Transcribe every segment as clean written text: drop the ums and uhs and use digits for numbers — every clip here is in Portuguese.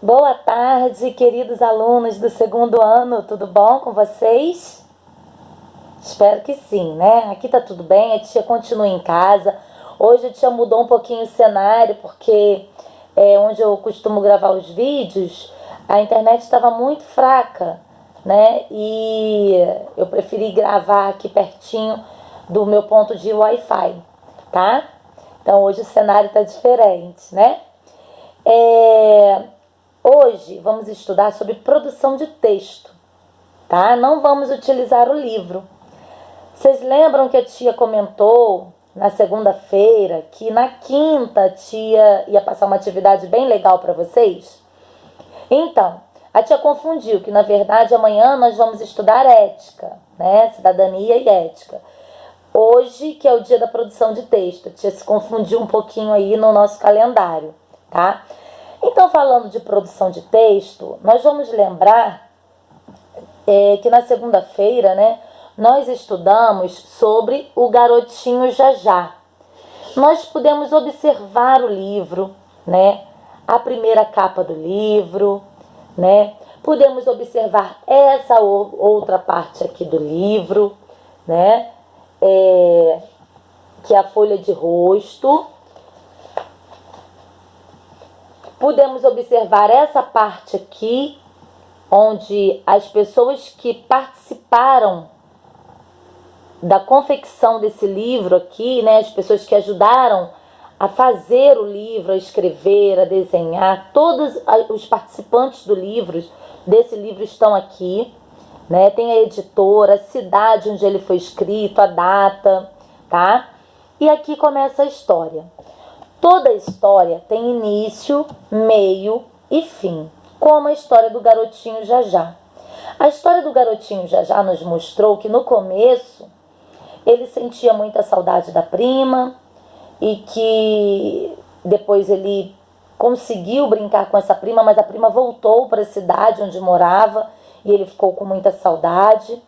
Boa tarde, queridos alunos do segundo ano, tudo bom com vocês? Espero que sim, né? Aqui tá tudo bem, a tia continua em casa. Hoje a tia mudou um pouquinho o cenário, porque onde eu costumo gravar os vídeos, a internet estava muito fraca, né? E eu preferi gravar aqui pertinho do meu ponto de Wi-Fi, tá? Então hoje o cenário tá diferente, né? Hoje vamos estudar sobre produção de texto, tá? Não vamos utilizar o livro. Vocês lembram que a tia comentou na segunda-feira que na quinta a tia ia passar uma atividade bem legal para vocês? Então, a tia confundiu que na verdade amanhã nós vamos estudar ética, né? Cidadania e ética. Hoje, que é o dia da produção de texto, a tia se confundiu um pouquinho aí no nosso calendário, tá? Então, falando de produção de texto, nós vamos lembrar que na segunda-feira, né, nós estudamos sobre o garotinho Jajá. Nós pudemos observar o livro, né, a primeira capa do livro, né, pudemos observar essa outra parte aqui do livro, né, que é a folha de rosto. Pudemos observar essa parte aqui, onde as pessoas que participaram da confecção desse livro aqui, né, as pessoas que ajudaram a fazer o livro, a escrever, a desenhar, todos os participantes desse livro estão aqui, né? Tem a editora, a cidade onde ele foi escrito, a data, tá? E aqui começa a história. Toda história tem início, meio e fim, como a história do garotinho Jajá. A história do garotinho Jajá nos mostrou que no começo ele sentia muita saudade da prima e que depois ele conseguiu brincar com essa prima, mas a prima voltou para a cidade onde morava e ele ficou com muita saudade.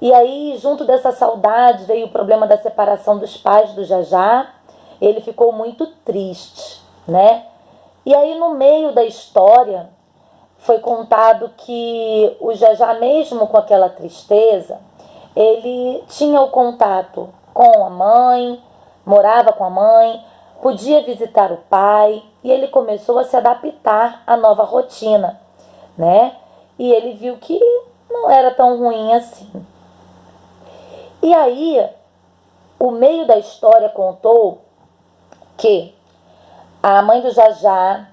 E aí, junto dessa saudade, veio o problema da separação dos pais do Jajá. Ele ficou muito triste, né? E aí, no meio da história, foi contado que o Jajá, mesmo com aquela tristeza, ele tinha o contato com a mãe, morava com a mãe, podia visitar o pai, e ele começou a se adaptar à nova rotina, né? E ele viu que não era tão ruim assim. E aí, o meio da história contou que a mãe do Jajá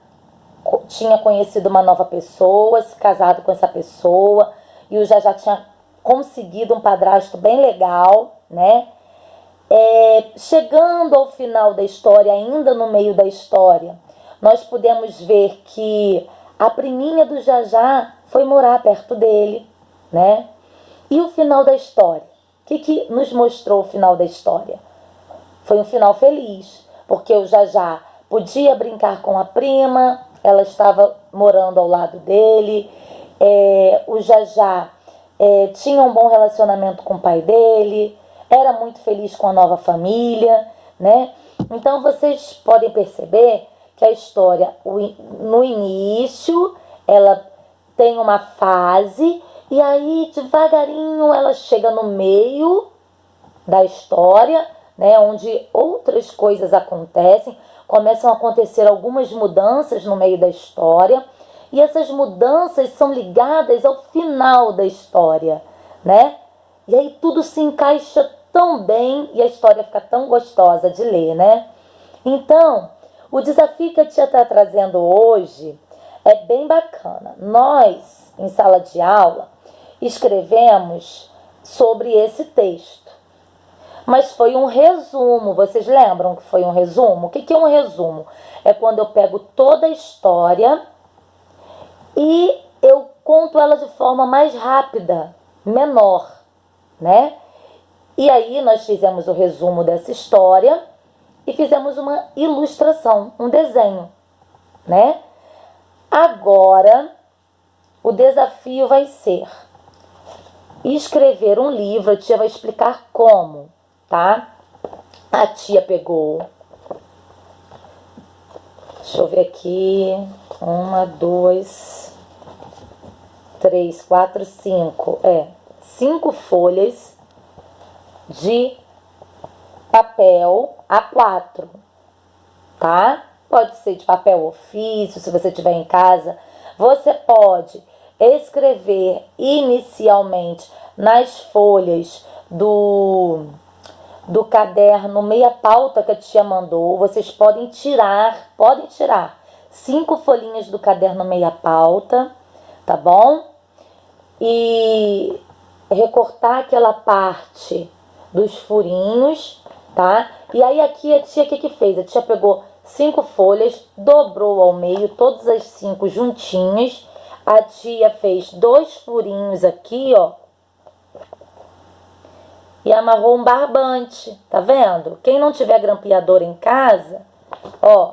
tinha conhecido uma nova pessoa, se casado com essa pessoa, e o Jajá tinha conseguido um padrasto bem legal, né? Chegando ao final da história, ainda no meio da história, nós podemos ver que a priminha do Jajá foi morar perto dele, né? E o final da história? O que nos mostrou o final da história? Foi um final feliz, porque o Jajá podia brincar com a prima, ela estava morando ao lado dele, o Jajá tinha um bom relacionamento com o pai dele, era muito feliz com a nova família, né? Então vocês podem perceber que a história, no início, ela tem uma fase, e aí devagarinho ela chega no meio da história, né, onde outras coisas acontecem, começam a acontecer algumas mudanças no meio da história, e essas mudanças são ligadas ao final da história, né? E aí tudo se encaixa tão bem e a história fica tão gostosa de ler, né? Então, o desafio que a tia está trazendo hoje é bem bacana. Nós, em sala de aula, escrevemos sobre esse texto. Mas foi um resumo, vocês lembram que foi um resumo? O que é um resumo? É quando eu pego toda a história e eu conto ela de forma mais rápida, menor, né? E aí nós fizemos o resumo dessa história e fizemos uma ilustração, um desenho, né? Agora, o desafio vai ser escrever um livro. A tia vai explicar como, tá? A tia pegou Deixa eu ver aqui. 1, 2, 3, 4, 5. 5 folhas de papel A4, tá? Pode ser de papel ofício, se você tiver em casa. Você pode escrever inicialmente nas folhas do caderno meia pauta que a tia mandou. Vocês podem tirar 5 folhinhas do caderno meia pauta, tá bom? E recortar aquela parte dos furinhos, tá? E aí aqui a tia, o que fez? A tia pegou 5 folhas, dobrou ao meio, todas as 5 juntinhas. A tia fez 2 furinhos aqui, ó. E amarrou um barbante, tá vendo? Quem não tiver grampeador em casa, ó,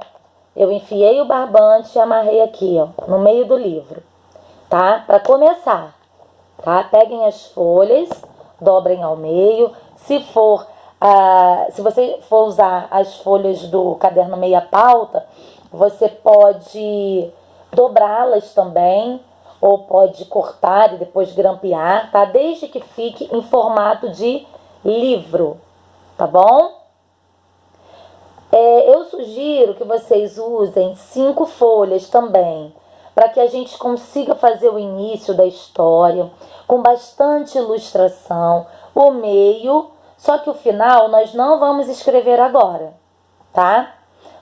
eu enfiei o barbante e amarrei aqui, ó, no meio do livro, tá? Para começar, tá? Peguem as folhas, dobrem ao meio. Se você for usar as folhas do caderno meia pauta, você pode dobrá-las também, ou pode cortar e depois grampear, tá? Desde que fique em formato de livro, tá bom? Eu sugiro que vocês usem 5 folhas também, para que a gente consiga fazer o início da história com bastante ilustração, o meio, só que o final nós não vamos escrever agora, tá?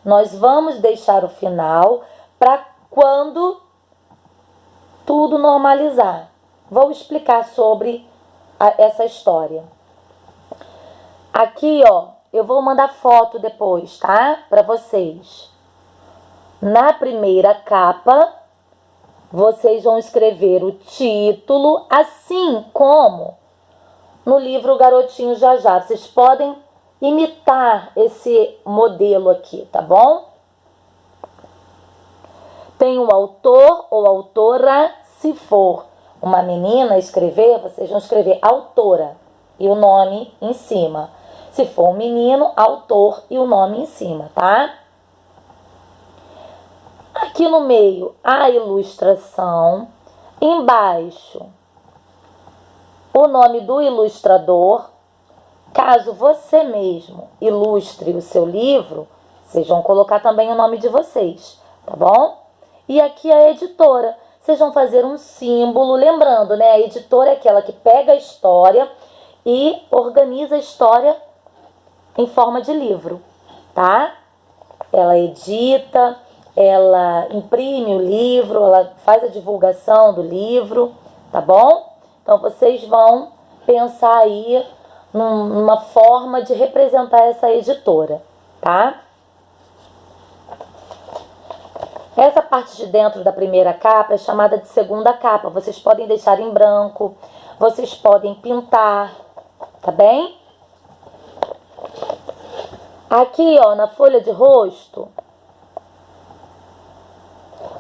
Nós vamos deixar o final para quando tudo normalizar. Vou explicar sobre essa história. Aqui, ó, eu vou mandar foto depois, tá? Para vocês. Na primeira capa, vocês vão escrever o título, assim como no livro Garotinho Jajá. Vocês podem imitar esse modelo aqui, tá bom? Tem o autor ou autora. Se for uma menina escrever, vocês vão escrever autora e o nome em cima. Se for um menino, autor e o nome em cima, tá? Aqui no meio, a ilustração. Embaixo, o nome do ilustrador. Caso você mesmo ilustre o seu livro, vocês vão colocar também o nome de vocês, tá bom? E aqui a editora. Vocês vão fazer um símbolo, lembrando, né? A editora é aquela que pega a história e organiza a história em forma de livro, tá? Ela edita, ela imprime o livro, ela faz a divulgação do livro, tá bom? Então, vocês vão pensar aí numa forma de representar essa editora, tá? Essa parte de dentro da primeira capa é chamada de segunda capa. Vocês podem deixar em branco, vocês podem pintar, tá bem? Aqui, ó, na folha de rosto,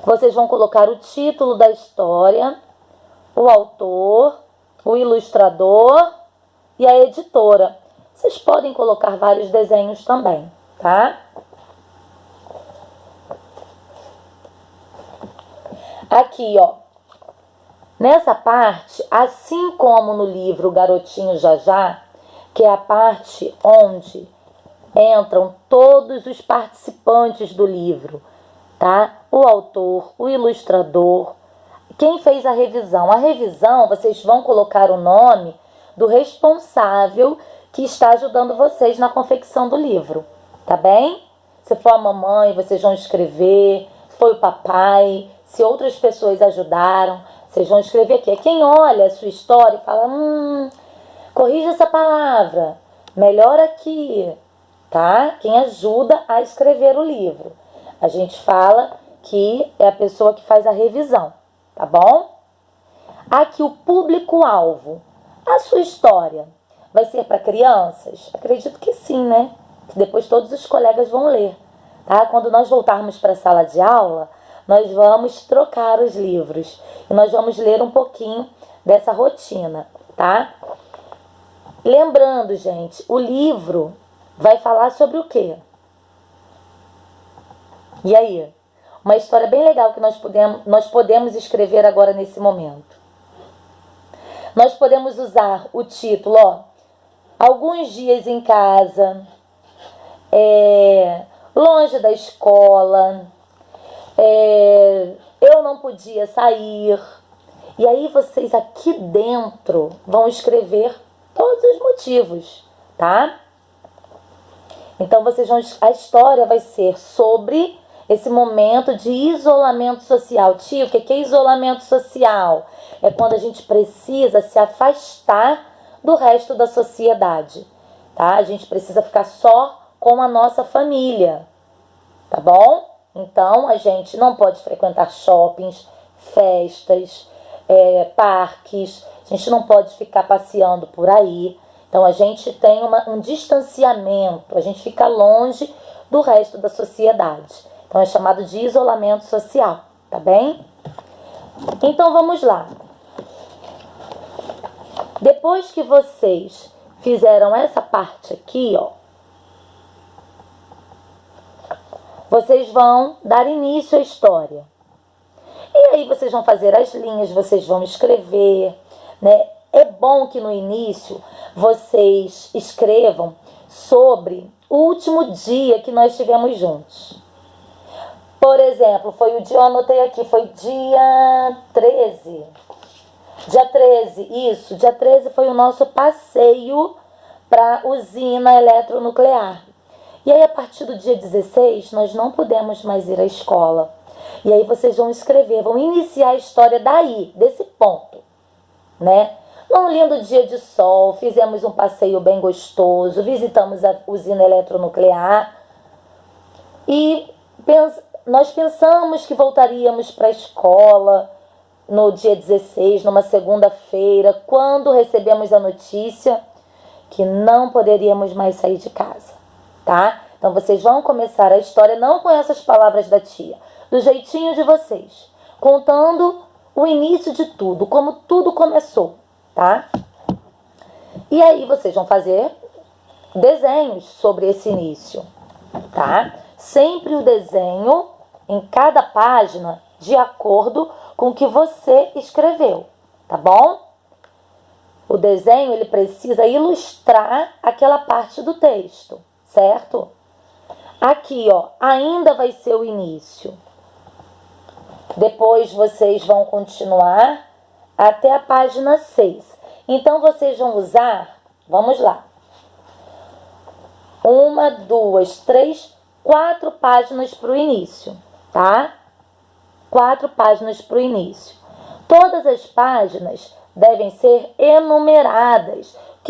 vocês vão colocar o título da história, o autor, o ilustrador e a editora. Vocês podem colocar vários desenhos também, tá? Aqui, ó, nessa parte, assim como no livro Garotinho Jajá, que é a parte onde entram todos os participantes do livro, tá? O autor, o ilustrador, quem fez a revisão. A revisão, vocês vão colocar o nome do responsável que está ajudando vocês na confecção do livro, tá bem? Se for a mamãe, vocês vão escrever, se foi o papai, se outras pessoas ajudaram, vocês vão escrever aqui. É quem olha a sua história e fala, corrija essa palavra, melhora aqui, tá? Quem ajuda a escrever o livro. A gente fala que é a pessoa que faz a revisão, tá bom? Aqui o público-alvo. A sua história vai ser para crianças? Acredito que sim, né? Que depois todos os colegas vão ler, tá? Quando nós voltarmos para a sala de aula, nós vamos trocar os livros e nós vamos ler um pouquinho dessa rotina, tá? Lembrando, gente, o livro vai falar sobre o quê? E aí? uma história bem legal que nós podemos escrever agora nesse momento. Nós podemos usar o título, ó, alguns dias em casa, longe da escola, eu não podia sair. E aí vocês aqui dentro vão escrever todos os motivos, tá? Então a história vai ser sobre esse momento de isolamento social. Tio, o que é isolamento social? É quando a gente precisa se afastar do resto da sociedade, tá? A gente precisa ficar só com a nossa família, tá bom? Então a gente não pode frequentar shoppings, festas, parques, a gente não pode ficar passeando por aí. Então a gente tem um distanciamento, a gente fica longe do resto da sociedade. Então é chamado de isolamento social, tá bem? Então vamos lá. Depois que vocês fizeram essa parte aqui, ó, vocês vão dar início à história. E aí vocês vão fazer as linhas, vocês vão escrever, né? É bom que no início vocês escrevam sobre o último dia que nós estivemos juntos. Por exemplo, foi o dia, eu anotei aqui, foi dia 13. Dia 13, isso, dia 13 foi o nosso passeio para a usina eletronuclear. E aí, a partir do dia 16, nós não pudemos mais ir à escola. E aí vocês vão escrever, vão iniciar a história daí, desse ponto, né? Num lindo dia de sol, fizemos um passeio bem gostoso, visitamos a usina eletronuclear e nós pensamos que voltaríamos para a escola no dia 16, numa segunda-feira, quando recebemos a notícia que não poderíamos mais sair de casa, tá? Então vocês vão começar a história não com essas palavras da tia, do jeitinho de vocês, contando o início de tudo, como tudo começou, tá? E aí vocês vão fazer desenhos sobre esse início, tá? Sempre o desenho em cada página de acordo com o que você escreveu, tá bom? O desenho, ele precisa ilustrar aquela parte do texto, certo? Aqui, ó, ainda vai ser o início. Depois vocês vão continuar até a página 6. Então, vocês vão usar, vamos lá, 1, 2, 3, 4 páginas para o início, tá? 4 páginas para o início. Todas as páginas devem ser enumeradas. O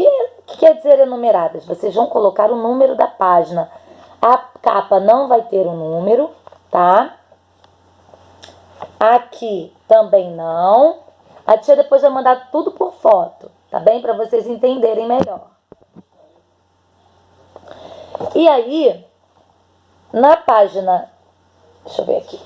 que quer dizer enumeradas? Vocês vão colocar o número da página. A capa não vai ter o número, tá? Aqui também não. A tia depois vai mandar tudo por foto, tá bem? Para vocês entenderem melhor. E aí, na página... Deixa eu ver aqui.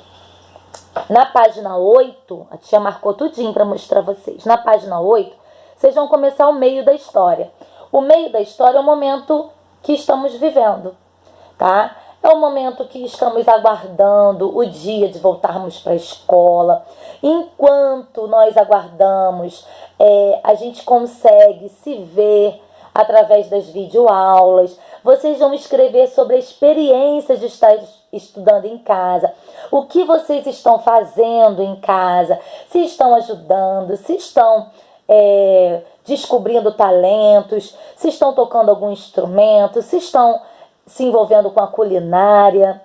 Na página 8, a tia marcou tudinho para mostrar a vocês. Na página 8, vocês vão começar o meio da história. O meio da história é o momento que estamos vivendo, tá? É o momento que estamos aguardando o dia de voltarmos para a escola. Enquanto nós aguardamos, a gente consegue se ver através das videoaulas. Vocês vão escrever sobre a experiência de estar estudando em casa. O que vocês estão fazendo em casa? Se estão ajudando, se estão descobrindo talentos, se estão tocando algum instrumento, se estão se envolvendo com a culinária,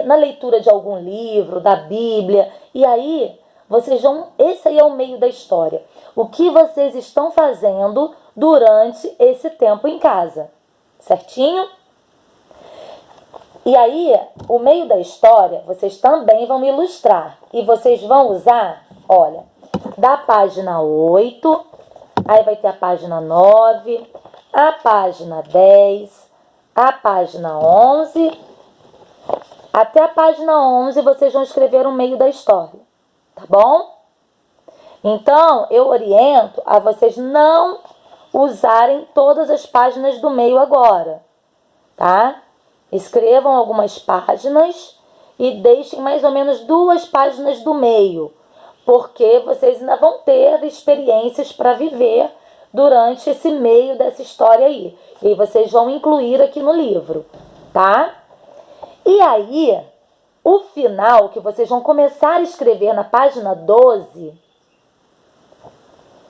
na leitura de algum livro, da Bíblia. E aí, vocês vão... Esse aí é o meio da história. O que vocês estão fazendo durante esse tempo em casa. Certinho? E aí, o meio da história, vocês também vão ilustrar. E vocês vão usar, olha, da página 8, aí vai ter a página 9, a página 10, a página 11, até a página 11 vocês vão escrever o meio da história, tá bom? Então, eu oriento a vocês não usarem todas as páginas do meio agora, tá? Escrevam algumas páginas e deixem mais ou menos 2 páginas do meio, porque vocês ainda vão ter experiências para viver durante esse meio dessa história aí. E aí vocês vão incluir aqui no livro, tá? E aí, o final, que vocês vão começar a escrever na página 12,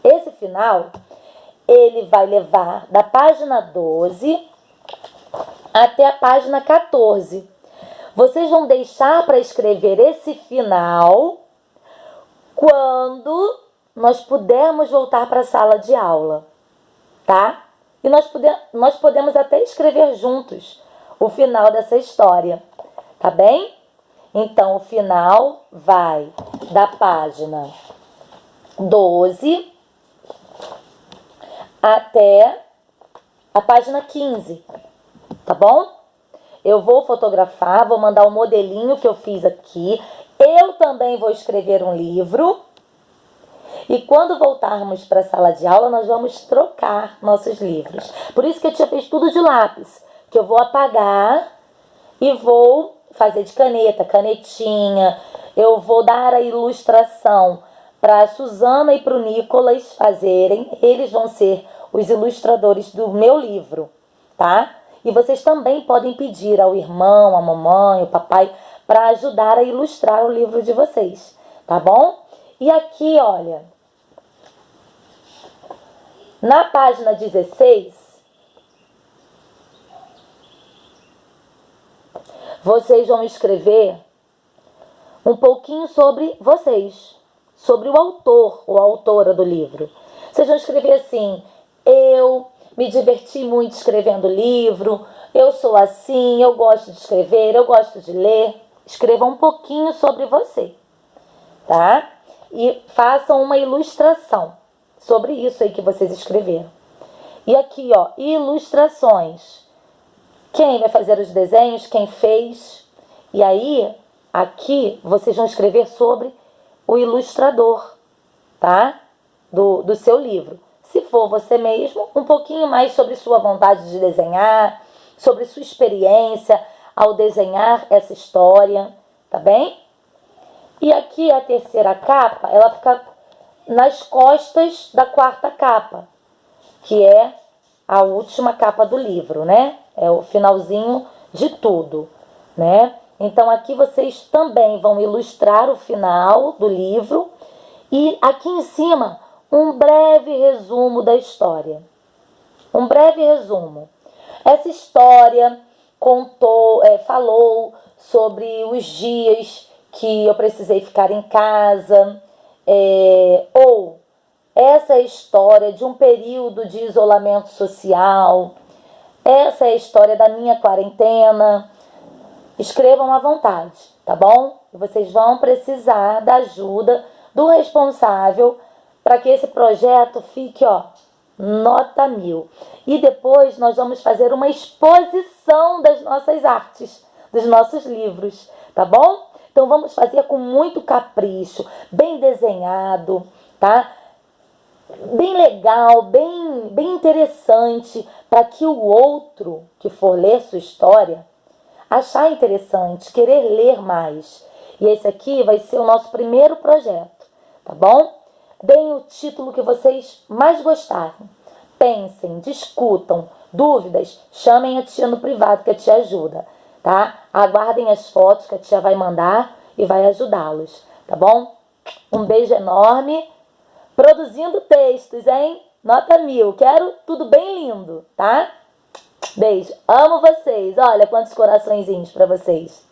esse final, ele vai levar da página 12 até a página 14. Vocês vão deixar para escrever esse final quando nós pudermos voltar para a sala de aula, tá? E nós podemos até escrever juntos o final dessa história, tá bem? Então, o final vai da página 12 até a página 15, tá bom? Eu vou fotografar, vou mandar o modelinho que eu fiz aqui. Eu também vou escrever um livro. E quando voltarmos para a sala de aula, nós vamos trocar nossos livros. Por isso que a tia fez tudo de lápis, que eu vou apagar e vou fazer de caneta, canetinha. Eu vou dar a ilustração para a Suzana e para o Nicolas fazerem. Eles vão ser os ilustradores do meu livro, tá? E vocês também podem pedir ao irmão, à mamãe, ao papai, para ajudar a ilustrar o livro de vocês, tá bom? E aqui, olha, na página 16, vocês vão escrever um pouquinho sobre vocês, sobre o autor ou a autora do livro. Vocês vão escrever assim: eu me diverti muito escrevendo livro, eu sou assim, eu gosto de escrever, eu gosto de ler. Escreva um pouquinho sobre você, tá? E façam uma ilustração sobre isso aí que vocês escreveram. E aqui, ó, ilustrações. Quem vai fazer os desenhos, quem fez. E aí, aqui, vocês vão escrever sobre o ilustrador, tá? Do seu livro. Se for você mesmo, um pouquinho mais sobre sua vontade de desenhar, sobre sua experiência ao desenhar essa história, tá bem? E aqui a terceira capa, ela fica nas costas da quarta capa, que é a última capa do livro, né? É o finalzinho de tudo, né? Então aqui vocês também vão ilustrar o final do livro e aqui em cima um breve resumo da história. Um breve resumo. Essa história falou sobre os dias que eu precisei ficar em casa, ou essa é a história de um período de isolamento social, essa é a história da minha quarentena. Escrevam à vontade, tá bom? E vocês vão precisar da ajuda do responsável para que esse projeto fique, ó, nota 1000. E depois nós vamos fazer uma exposição das nossas artes, dos nossos livros, tá bom? Então vamos fazer com muito capricho, bem desenhado, tá? Bem legal, bem interessante, para que o outro que for ler sua história achar interessante, querer ler mais. E esse aqui vai ser o nosso primeiro projeto, tá bom? Deem o título que vocês mais gostarem. Pensem, discutam, dúvidas, chamem a tia no privado que a tia ajuda, tá? Aguardem as fotos que a tia vai mandar e vai ajudá-los, tá bom? Um beijo enorme. Produzindo textos, hein? Nota 1000. Quero tudo bem lindo, tá? Beijo. Amo vocês. Olha quantos coraçõezinhos pra vocês.